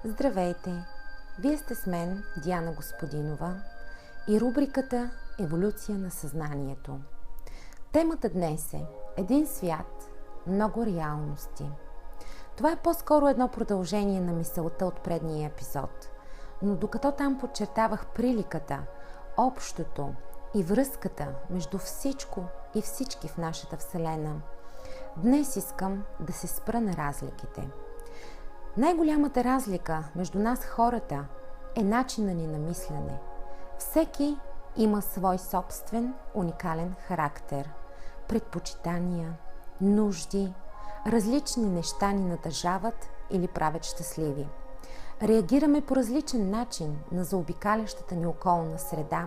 Здравейте! Вие сте с мен, Диана Господинова, и рубриката Еволюция на съзнанието. Темата днес е един свят, много реалности. Това е по-скоро едно продължение на мисълта от предния епизод, но докато там подчертавах приликата, общото и връзката между всичко и всички в нашата Вселена, днес искам да се спра на разликите. Най-голямата разлика между нас хората е начина ни на мислене. Всеки има свой собствен, уникален характер, предпочитания, нужди, различни неща ни надържават или правят щастливи. Реагираме по различен начин на заобикалящата ни околна среда,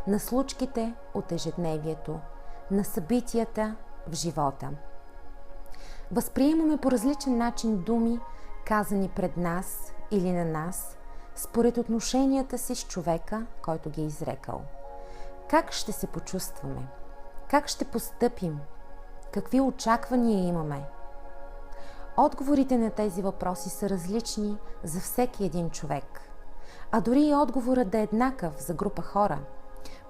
на случките от ежедневието, на събитията в живота. Възприемаме по различен начин думи, казани пред нас или на нас, според отношенията си с човека, който ги е изрекал. Как ще се почувстваме? Как ще постъпим? Какви очаквания имаме? Отговорите на тези въпроси са различни за всеки един човек. А дори и отговорът да е еднакъв за група хора,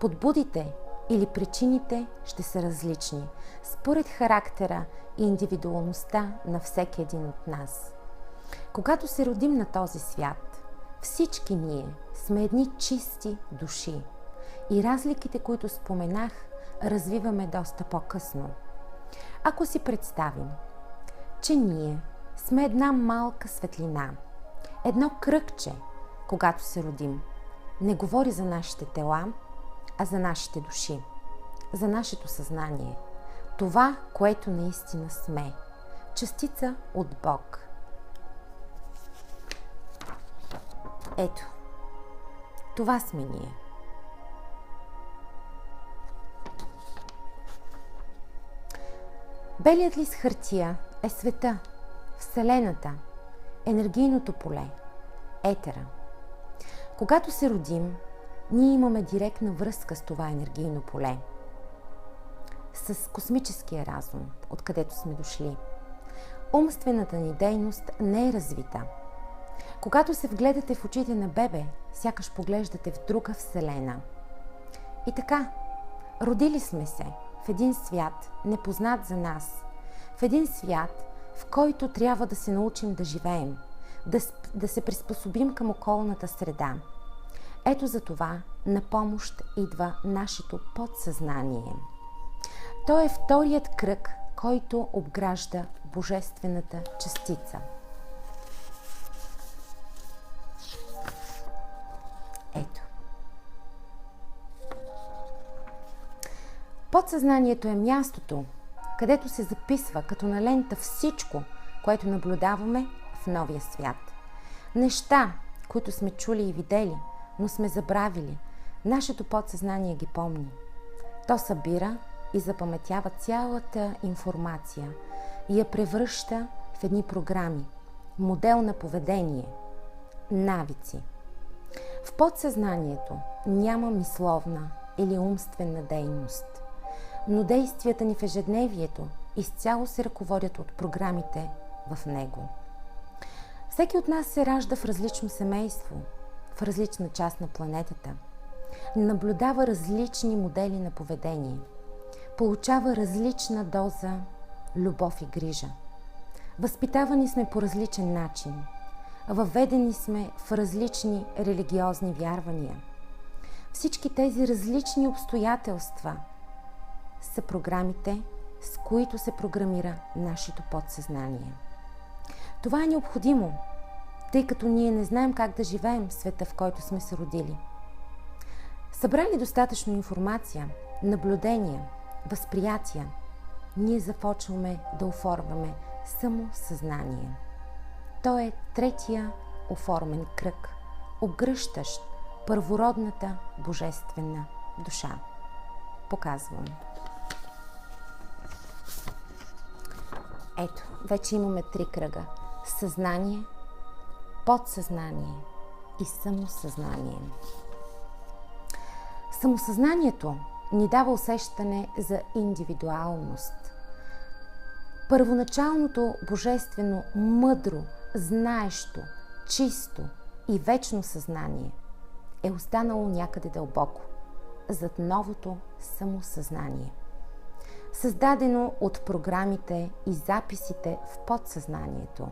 подбудите или причините ще са различни, според характера и индивидуалността на всеки един от нас. Когато се родим на този свят, всички ние сме едни чисти души и разликите, които споменах, развиваме доста по-късно. Ако си представим, че ние сме една малка светлина, едно кръгче, когато се родим, не говори за нашите тела, а за нашите души, за нашето съзнание, това, което наистина сме, частица от Бог. Ето, това сме ние. Белият лист хартия е света, Вселената, енергийното поле, етера. Когато се родим, ние имаме директна връзка с това енергийно поле, с космическия разум, откъдето сме дошли. Умствената ни дейност не е развита. Когато се вгледате в очите на бебе, сякаш поглеждате в друга вселена. И така, родили сме се в един свят, непознат за нас, в един свят, в който трябва да се научим да живеем, да се приспособим към околната среда. Ето за това на помощ идва нашето подсъзнание. То е вторият кръг, който обгражда божествената частица. Ето. Подсъзнанието е мястото, където се записва като на лента всичко, което наблюдаваме в новия свят. Неща, които сме чули и видели, но сме забравили, нашето подсъзнание ги помни. То събира и запаметява цялата информация и я превръща в едни програми, модел на поведение, навици. В подсъзнанието няма мисловна или умствена дейност, но действията ни в ежедневието изцяло се ръководят от програмите в него. Всеки от нас се ражда в различно семейство, в различна част на планетата, наблюдава различни модели на поведение, получава различна доза любов и грижа. Възпитавани сме по различен начин, въведени сме в различни религиозни вярвания. Всички тези различни обстоятелства са програмите, с които се програмира нашето подсъзнание. Това е необходимо, тъй като ние не знаем как да живеем в света, в който сме се родили. Събрали достатъчно информация, наблюдения, възприятия, ние започваме да оформяме самосъзнание. То е третия оформен кръг, обгръщащ първородната божествена душа. Показвам. Ето, вече имаме 3 кръга. Съзнание, подсъзнание и самосъзнание. Самосъзнанието ни дава усещане за индивидуалност. Първоначалното божествено, мъдро, знаещо, чисто и вечно съзнание е останало някъде дълбоко, зад новото самосъзнание, създадено от програмите и записите в подсъзнанието.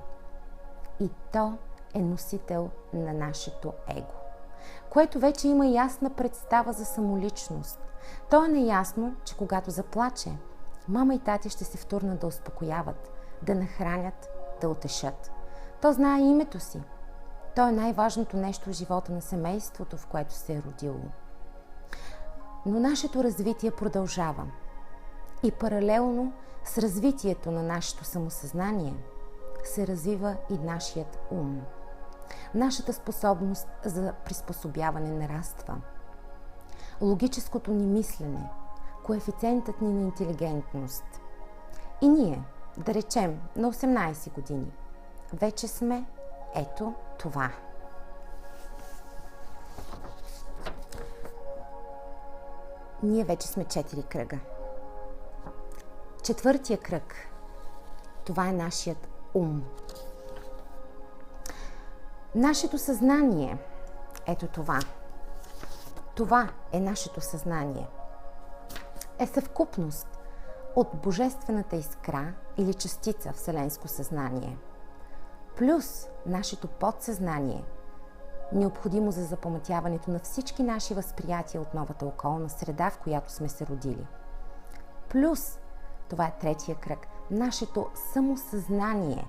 И то е носител на нашето его, което вече има ясна представа за самоличност. То е наясно, че когато заплаче, мама и тати ще се втурнат да успокояват, да нахранят, да утешат. То знае името си. То е най-важното нещо в живота на семейството, в което се е родило. Но нашето развитие продължава. И паралелно с развитието на нашето самосъзнание се развива и нашият ум. Нашата способност за приспособяване нараства. Логическото ни мислене, коефициентът ни на интелигентност. И ние, да речем, на 18 години, вече сме ето това. Ние вече сме 4 кръга. 4-тия кръг, това е нашият ум. Нашето съзнание, ето това. Това е нашето съзнание. Е съвкупност от божествената искра или частица вселенско съзнание, плюс нашето подсъзнание, необходимо за запаметяването на всички наши възприятия от новата околна среда, в която сме се родили. Плюс, това е 3-тия кръг, нашето самосъзнание,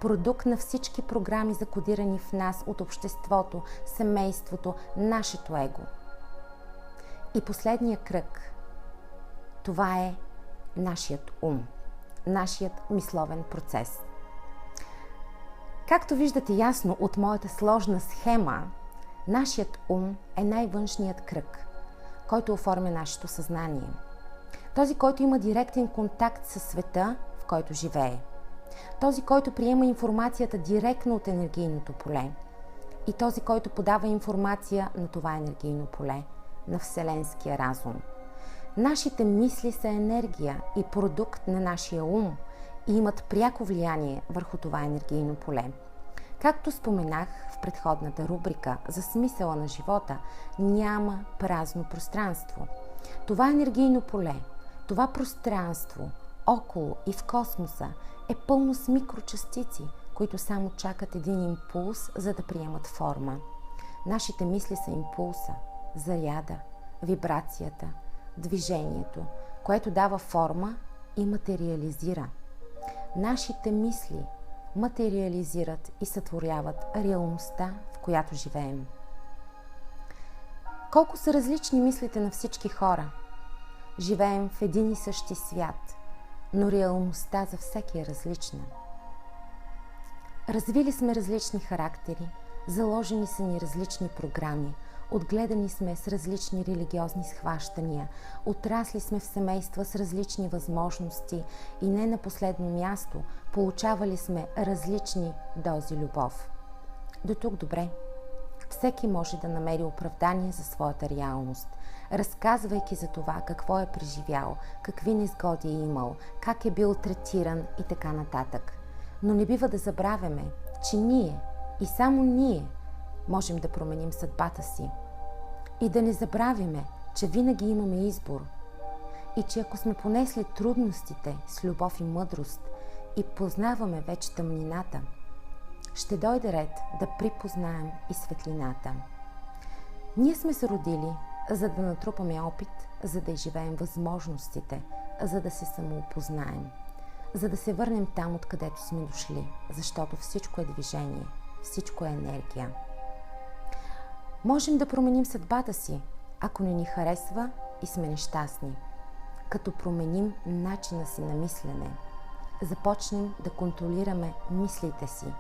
продукт на всички програми, закодирани в нас от обществото, семейството, нашето его. И последния кръг, това е нашият ум, нашият мисловен процес. Както виждате ясно от моята сложна схема, нашият ум е най-външният кръг, който оформя нашето съзнание. Този, който има директен контакт със света, в който живее. Този, който приема информацията директно от енергийното поле. И този, който подава информация на това енергийно поле, на вселенския разум. Нашите мисли са енергия и продукт на нашия ум и имат пряко влияние върху това енергийно поле. Както споменах в предходната рубрика за смисъла на живота, няма празно пространство. Това енергийно поле, това пространство около и в космоса е пълно с микрочастици, които само чакат един импулс, за да приемат форма. Нашите мисли са импулса, заряда, вибрацията, движението, което дава форма и материализира. Нашите мисли материализират и сътворяват реалността, в която живеем. Колко са различни мислите на всички хора? Живеем в един и същи свят, но реалността за всеки е различна. Развили сме различни характери, заложени са ни различни програми, отгледани сме с различни религиозни схващания, отрасли сме в семейства с различни възможности и не на последно място получавали сме различни дози любов. До тук добре. Всеки може да намери оправдание за своята реалност, разказвайки за това какво е преживял, какви несгоди е имал, как е бил третиран и така нататък. Но не бива да забравяме, че ние и само ние можем да променим съдбата си. И да не забравяме, че винаги имаме избор. И че ако сме понесли трудностите с любов и мъдрост и познаваме вече тъмнината, ще дойде ред да припознаем и светлината. Ние сме се родили, за да натрупаме опит, за да изживеем възможностите, за да се самоопознаем, за да се върнем там, откъдето сме дошли, защото всичко е движение, всичко е енергия. Можем да променим съдбата си, ако не ни харесва и сме нещастни, като променим начина си на мислене, започнем да контролираме мислите си,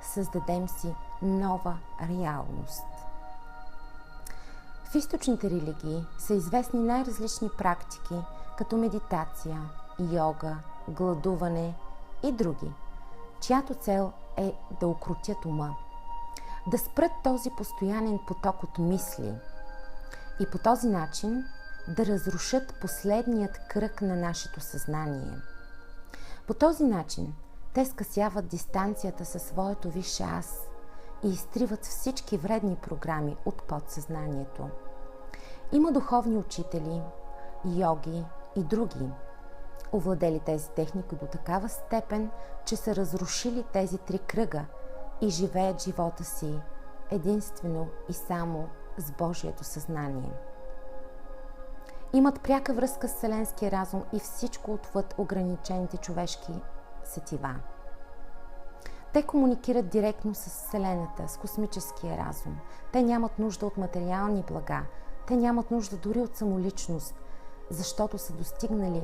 създадем си нова реалност. В източните религии са известни най-различни практики, като медитация, йога, гладуване и други, чиято цел е да укротят ума, да спрат този постоянен поток от мисли и по този начин да разрушат последният кръг на нашето съзнание. По този начин те скъсяват дистанцията със своето висше аз и изтриват всички вредни програми от подсъзнанието. Има духовни учители, йоги и други, овладели тези техники до такава степен, че са разрушили тези 3 кръга и живеят живота си единствено и само с Божието съзнание. Имат пряка връзка с вселенския разум и всичко отвъд ограничените човешки сетива. Те комуникират директно с Вселената, с космическия разум. Те нямат нужда от материални блага. Те нямат нужда дори от самоличност, защото са достигнали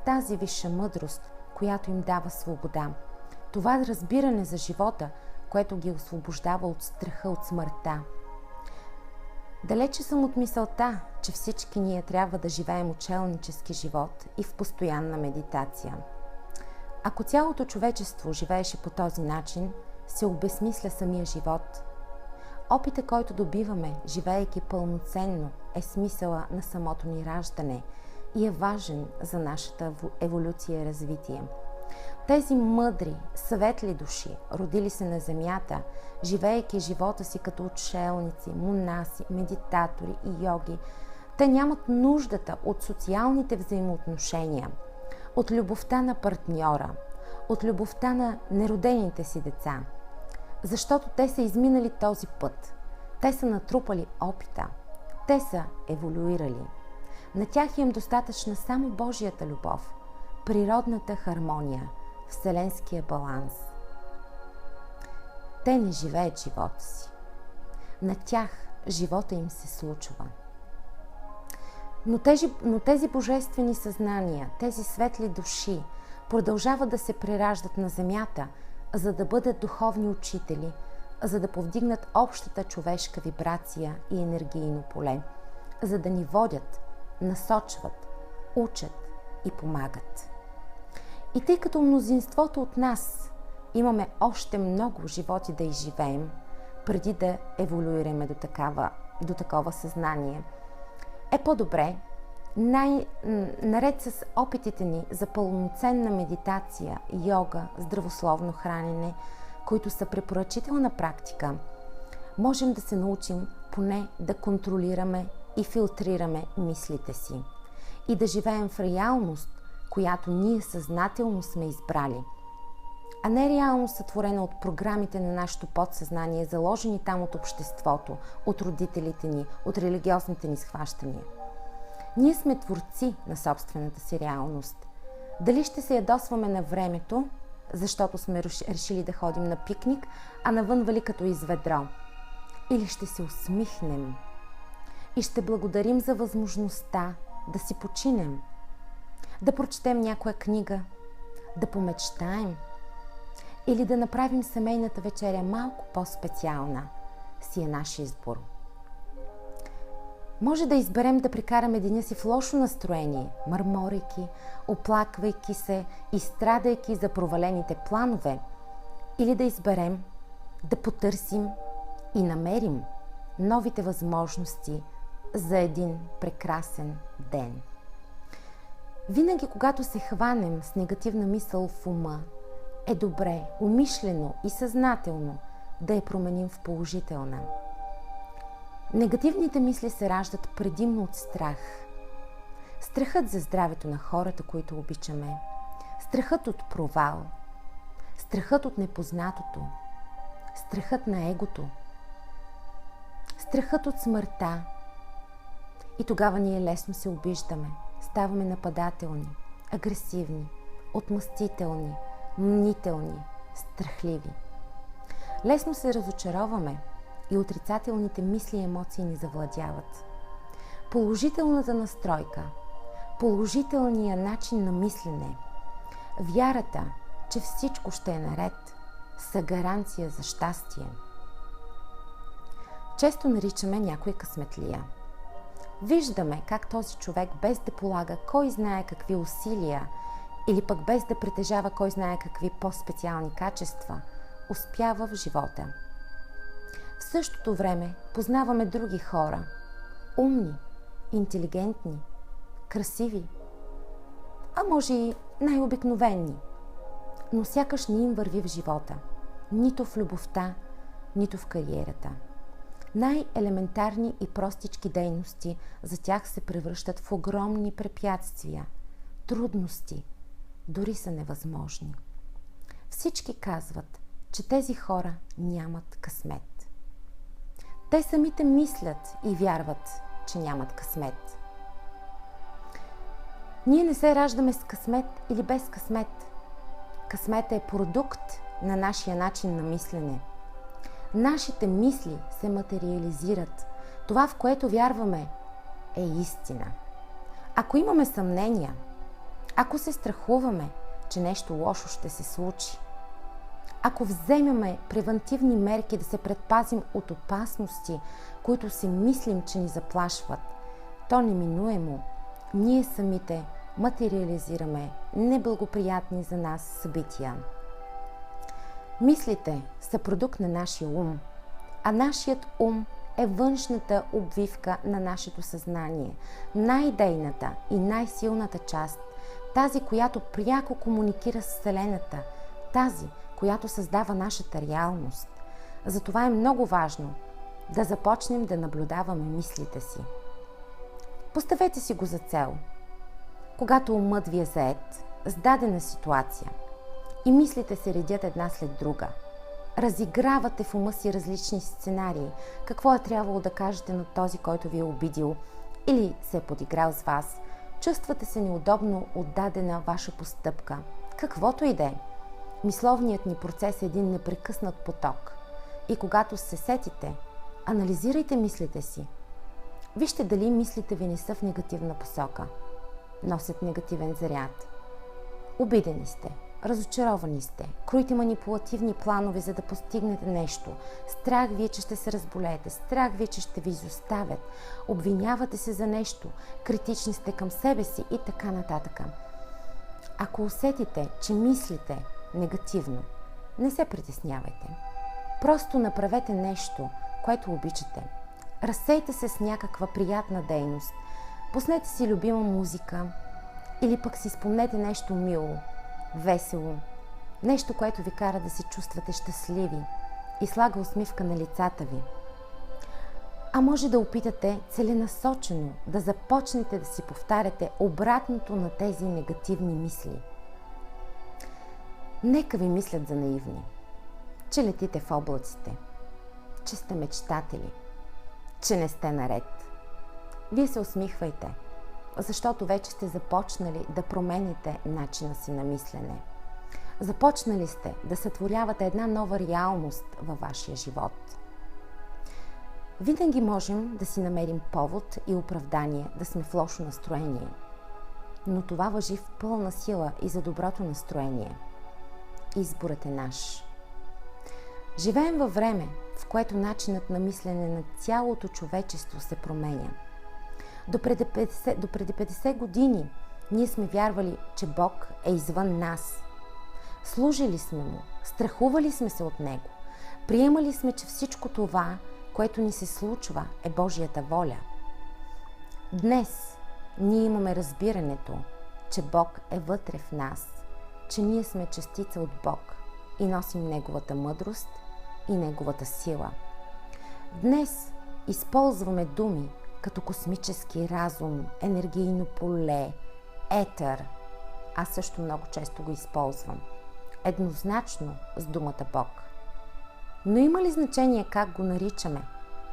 тази висша мъдрост, която им дава свобода. Това разбиране за живота, което ги освобождава от страха от смъртта. Далече съм от мисълта, че всички ние трябва да живеем учелнически живот и в постоянна медитация. Ако цялото човечество живееше по този начин, се обезсмисля самия живот. Опитът, който добиваме, живеейки пълноценно, е смисъла на самото ни раждане и е важен за нашата еволюция и развитие. Тези мъдри, светли души, родили се на земята, живеейки живота си като отшелници, монаси, медитатори и йоги, те нямат нуждата от социалните взаимоотношения, от любовта на партньора, от любовта на неродените си деца, защото те са изминали този път. Те са натрупали опита. Те са еволюирали. На тях им достатъчна само Божията любов, природната хармония, вселенския баланс. Те не живеят живота си. На тях живота им се случва. Но тези божествени съзнания, тези светли души продължават да се прераждат на земята, за да бъдат духовни учители, за да повдигнат общата човешка вибрация и енергийно поле, за да ни водят, насочват, учат и помагат. И тъй като мнозинството от нас имаме още много животи да изживеем, преди да еволюираме до такова съзнание, е по-добре, наред с опитите ни за пълноценна медитация, йога, здравословно хранене, които са препоръчителна практика, можем да се научим поне да контролираме и филтрираме мислите си и да живеем в реалност, която ние съзнателно сме избрали, а не реалност сътворена от програмите на нашето подсъзнание, заложени там от обществото, от родителите ни, от религиозните ни схващания. Ние сме творци на собствената си реалност. Дали ще се ядосваме на времето, защото сме решили да ходим на пикник, а навън вали като из ведро, или ще се усмихнем и ще благодарим за възможността да си починем, да прочетем някоя книга, да помечтаем или да направим семейната вечеря малко по-специална, си е наш избор. Може да изберем да прекараме деня си в лошо настроение, мърморейки, оплаквайки се и страдайки за провалените планове, или да изберем да потърсим и намерим новите възможности за един прекрасен ден. Винаги, когато се хванем с негативна мисъл в ума, е добре, умишлено и съзнателно да я променим в положителна. Негативните мисли се раждат предимно от страх. Страхът за здравето на хората, които обичаме, страхът от провал, страхът от непознатото, страхът на егото, страхът от смъртта. И тогава ние лесно се обиждаме, ставаме нападателни, агресивни, отмъстителни, мнителни, страхливи. Лесно се разочароваме и отрицателните мисли и емоции ни завладяват. Положителната настройка, положителният начин на мислене, вярата, че всичко ще е наред, са гаранция за щастие. Често наричаме някой късметлия. Виждаме как този човек, без да полага кой знае какви усилия или пък без да притежава кой знае какви по-специални качества, успява в живота. В същото време познаваме други хора, умни, интелигентни, красиви, а може и най-обикновени, но сякаш не им върви в живота, нито в любовта, нито в кариерата. Най-елементарни и простички дейности за тях се превръщат в огромни препятствия, трудности, дори са невъзможни. Всички казват, че тези хора нямат късмет. Те самите мислят и вярват, че нямат късмет. Ние не се раждаме с късмет или без късмет. Късмет е продукт на нашия начин на мислене. Нашите мисли се материализират. Това, в което вярваме, е истина. Ако имаме съмнения, ако се страхуваме, че нещо лошо ще се случи, ако вземаме превантивни мерки да се предпазим от опасности, които си мислим, че ни заплашват, то неминуемо ние самите материализираме неблагоприятни за нас събития. Мислите са продукт на нашия ум, а нашият ум е външната обвивка на нашето съзнание, най-дейната и най-силната част, тази, която пряко комуникира с Вселената, тази, която създава нашата реалност. Затова е много важно да започнем да наблюдаваме мислите си. Поставете си го за цел. Когато умът ви е зает с дадена ситуация и мислите се редят една след друга, разигравате в ума си различни сценарии, какво е трябвало да кажете на този, който ви е обидил или се е подиграл с вас, чувствате се неудобно от дадена ваша постъпка. Каквото и да е, мисловният ни процес е един непрекъснат поток. И когато се сетите, анализирайте мислите си. Вижте дали мислите ви не са в негативна посока, носят негативен заряд. Обидени сте, разочаровани сте, кроите манипулативни планове, за да постигнете нещо. Страх ви е, че ще се разболеете, страх ви е, че ще ви изоставят, обвинявате се за нещо, критични сте към себе си и така нататък. Ако усетите, че мислите негативно, не се притеснявайте. Просто направете нещо, което обичате. Разсейте се с някаква приятна дейност. Пуснете си любима музика или пък си спомнете нещо мило, весело, нещо, което ви кара да се чувствате щастливи и слага усмивка на лицата ви. А може да опитате целенасочено да започнете да си повтаряте обратното на тези негативни мисли. Нека ви мислят за наивни, че летите в облаците, че сте мечтатели, че не сте наред. Вие се усмихвайте, защото вече сте започнали да промените начина си на мислене. Започнали сте да сътворявате една нова реалност във вашия живот. Винаги можем да си намерим повод и оправдание да сме в лошо настроение, но това важи в пълна сила и за доброто настроение. Изборът е наш. Живеем във време, в което начинът на мислене на цялото човечество се променя. Допреди 50 години ние сме вярвали, че Бог е извън нас. Служили сме Му, страхували сме се от Него. Приемали сме, че всичко това, което ни се случва, е Божията воля. Днес ние имаме разбирането, че Бог е вътре в нас, че ние сме частица от Бог и носим Неговата мъдрост и Неговата сила. Днес използваме думи като космически разум, енергийно поле, етер. Аз също много често го използвам. Еднозначно с думата Бог. Но има ли значение как го наричаме?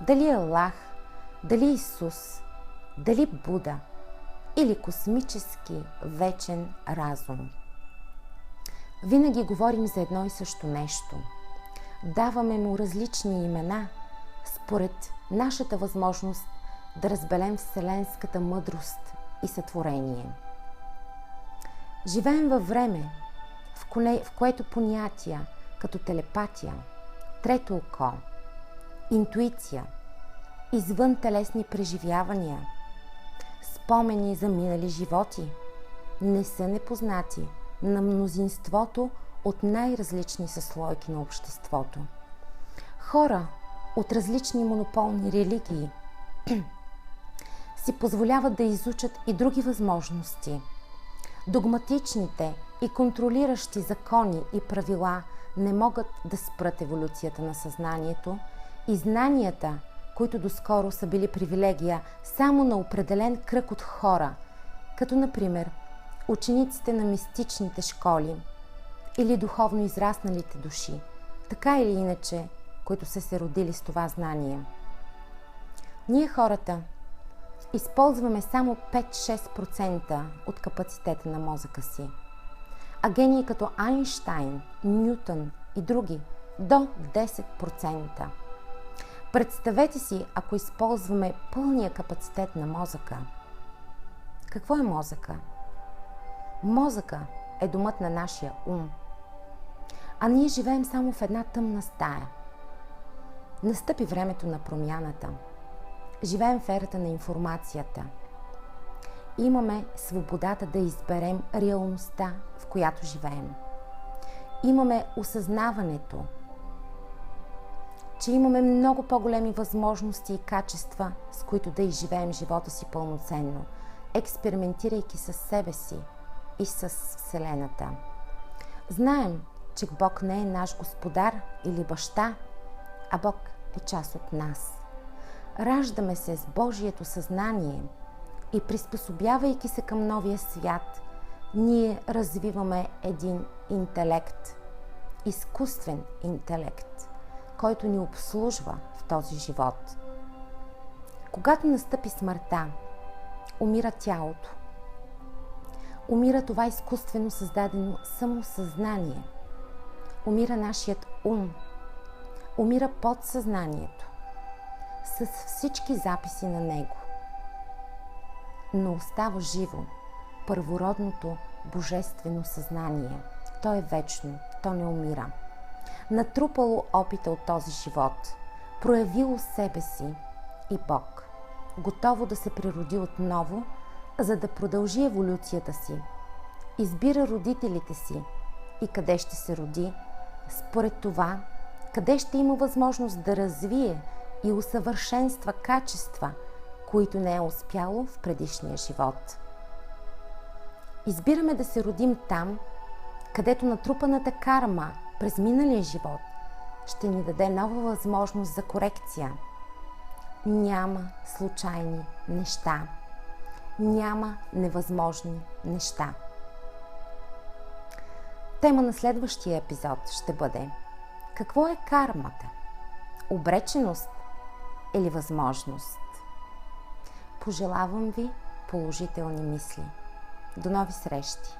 Дали е Аллах, дали Исус, дали Буда или космически вечен разум? Винаги говорим за едно и също нещо. Даваме му различни имена, според нашата възможност да разберем вселенската мъдрост и сътворение. Живеем във време, в което понятия като телепатия, трето око, интуиция, извън телесни преживявания, спомени за минали животи не са непознати на мнозинството от най-различни съслойки на обществото. Хора от различни монополни религии си позволяват да изучат и други възможности. Догматичните и контролиращи закони и правила не могат да спрат еволюцията на съзнанието и знанията, които доскоро са били привилегия само на определен кръг от хора, като например учениците на мистичните школи или духовно израсналите души, така или иначе, които са се родили с това знание. Ние хората използваме само 5-6% от капацитета на мозъка си, а гении като Айнщайн, Нютон и други до 10%. Представете си, ако използваме пълния капацитет на мозъка. Какво е мозъка? Мозъка е домът на нашия ум. А ние живеем само в една тъмна стая. Настъпи времето на промяната. Живеем в ерата на информацията. Имаме свободата да изберем реалността, в която живеем. Имаме осъзнаването, че имаме много по-големи възможности и качества, с които да изживеем живота си пълноценно, експериментирайки със себе си и с Вселената. Знаем, че Бог не е наш господар или баща, а Бог е част от нас. Раждаме се с Божието съзнание и приспособявайки се към новия свят, ние развиваме един интелект, изкуствен интелект, който ни обслужва в този живот. Когато настъпи смъртта, умира тялото. Умира това изкуствено създадено самосъзнание. Умира нашият ум. Умира подсъзнанието с всички записи на него. Но остава живо първородното божествено съзнание. То е вечно, то не умира. Натрупало опита от този живот, проявило себе си и Бог, готово да се природи отново, за да продължи еволюцията си. Избира родителите си и къде ще се роди, според това, къде ще има възможност да развие и усъвършенства качества, които не е успяло в предишния живот. Избираме да се родим там, където натрупаната карма през миналия живот ще ни даде нова възможност за корекция. Няма случайни неща. Няма невъзможни неща. Тема на следващия епизод ще бъде: какво е кармата? Обреченост или възможност? Пожелавам ви положителни мисли. До нови срещи!